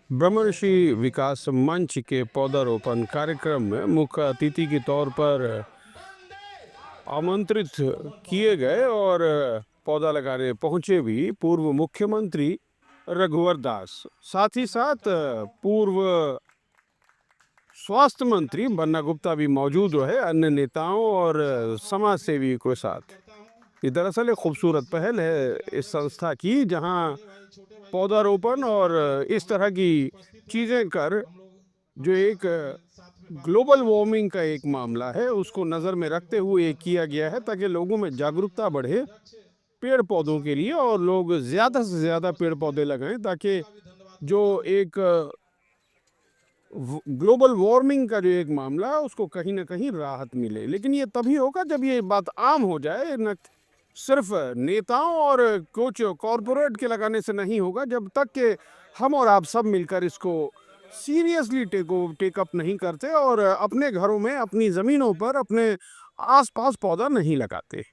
ब्रह्मर्षि विकास मंच के पौधारोपण कार्यक्रम में मुख्य अतिथि के तौर पर आमंत्रित किए गए और पौधा लगाने पहुंचे भी पूर्व मुख्यमंत्री रघुवर दास, साथ ही साथ पूर्व स्वास्थ्य मंत्री बन्ना गुप्ता भी मौजूद रहे, अन्य नेताओं और समाज सेवी के साथ। ये दरअसल एक खूबसूरत पहल है इस संस्था की, जहां पौधारोपण और इस तरह की चीजें कर जो एक ग्लोबल वार्मिंग का एक मामला है उसको नज़र में रखते हुए किया गया है, ताकि लोगों में जागरूकता बढ़े पेड़ पौधों के लिए और लोग ज़्यादा से ज़्यादा पेड़ पौधे लगाएं, ताकि जो एक ग्लोबल वार्मिंग का जो एक मामला है उसको कहीं ना कहीं राहत मिले। लेकिन ये तभी होगा जब ये बात आम हो जाए, न सिर्फ नेताओं और कुछ कॉरपोरेट के लगाने से नहीं होगा। जब तक कि हम और आप सब मिलकर इसको सीरियसली टेकअप नहीं करते और अपने घरों में, अपनी ज़मीनों पर, अपने आसपास पौधा नहीं लगाते।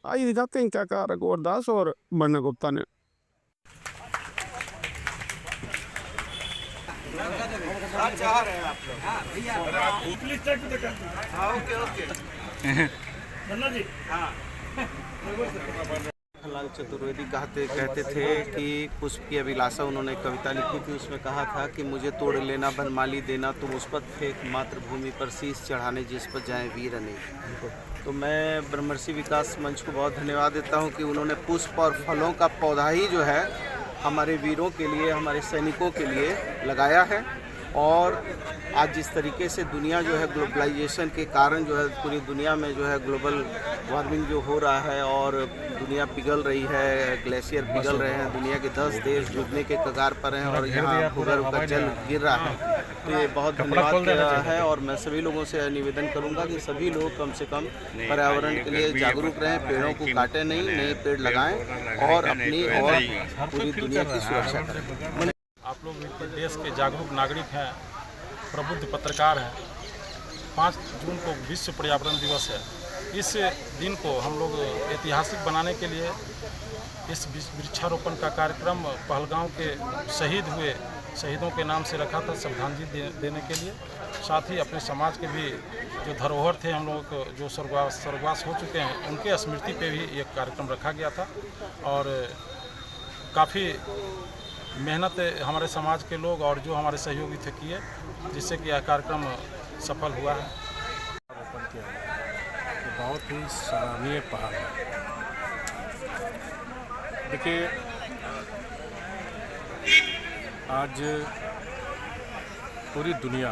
आइए दिखाते हैं क्या कहा रघुवर दास और बन्ना गुप्ता ने। लाल चतुर्वेदी कहते थे कि पुष्प की अभिलाषा, उन्होंने कविता लिखी थी, उसमें कहा था कि मुझे तोड़ लेना बनमाली देना, तुम उस पर फेंक मातृभूमि पर शीश चढ़ाने जिस पर जाए वीर अनेक। तो मैं ब्रह्मर्षि विकास मंच को बहुत धन्यवाद देता हूं कि उन्होंने पुष्प और फलों का पौधा ही जो है हमारे वीरों के लिए, हमारे सैनिकों के लिए लगाया है। और आज जिस तरीके से दुनिया जो है ग्लोबलाइजेशन के कारण जो है पूरी दुनिया में जो है ग्लोबल वार्मिंग जो हो रहा है और दुनिया पिघल रही है, ग्लेशियर पिघल रहे हैं, दुनिया के 10 देश डूबने के कगार पर हैं और यहाँ भूगर्भ का जल गिर रहा है। तो ये बहुत धन्यवाद है और मैं सभी लोगों से निवेदन करूँगा कि सभी लोग कम से कम पर्यावरण के लिए जागरूक रहें, पेड़ों को काटें नहीं, नए पेड़ लगाएं और अपनी और पूरी दुनिया की सुरक्षा करें। आप लोग देश के जागरूक नागरिक हैं, प्रबुद्ध पत्रकार हैं। 5 जून को विश्व पर्यावरण दिवस है। इस दिन को हम लोग ऐतिहासिक बनाने के लिए इस वृक्षारोपण का कार्यक्रम पहलगांव के शहीद हुए शहीदों के नाम से रखा था, श्रद्धांजलि देने के लिए। साथ ही अपने समाज के भी जो धरोहर थे, हम लोगों को जो स्वर्गवास हो चुके हैं, उनके स्मृति पे भी एक कार्यक्रम रखा गया था। और काफ़ी मेहनत हमारे समाज के लोग और जो हमारे सहयोगी थे किए, जिससे कि यह कार्यक्रम सफल हुआ है। रोपण किया गया तो बहुत ही सराहनीय पहल है। देखिए, आज पूरी दुनिया,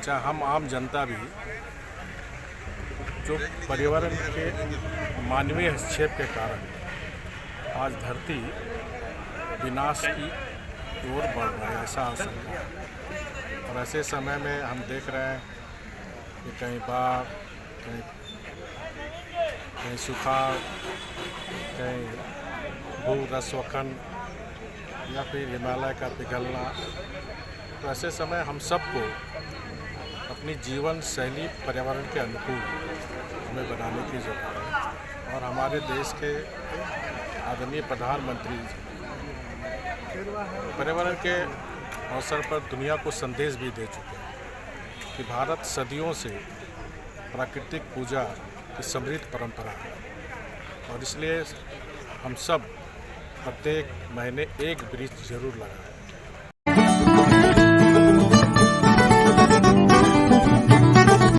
चाहे हम आम जनता भी, जो पर्यावरण के मानवीय हस्तक्षेप के कारण आज धरती विनाश की ओर बढ़ रहा है, ऐसा आशंका है। और ऐसे समय में हम देख रहे हैं कि कहीं बाढ़, कहीं सुखाड़, कहीं भू-रसवखन या फिर हिमालय का पिघलना। तो ऐसे समय हम सबको अपनी जीवन शैली पर्यावरण के अनुकूल हमें बनाने की ज़रूरत है। और हमारे देश के आदरणीय प्रधानमंत्री पर्यावरण के अवसर पर दुनिया को संदेश भी दे चुके हैं कि भारत सदियों से प्राकृतिक पूजा की समृद्ध परंपरा है और इसलिए हम सब प्रत्येक महीने एक वृक्ष जरूर लगाएं।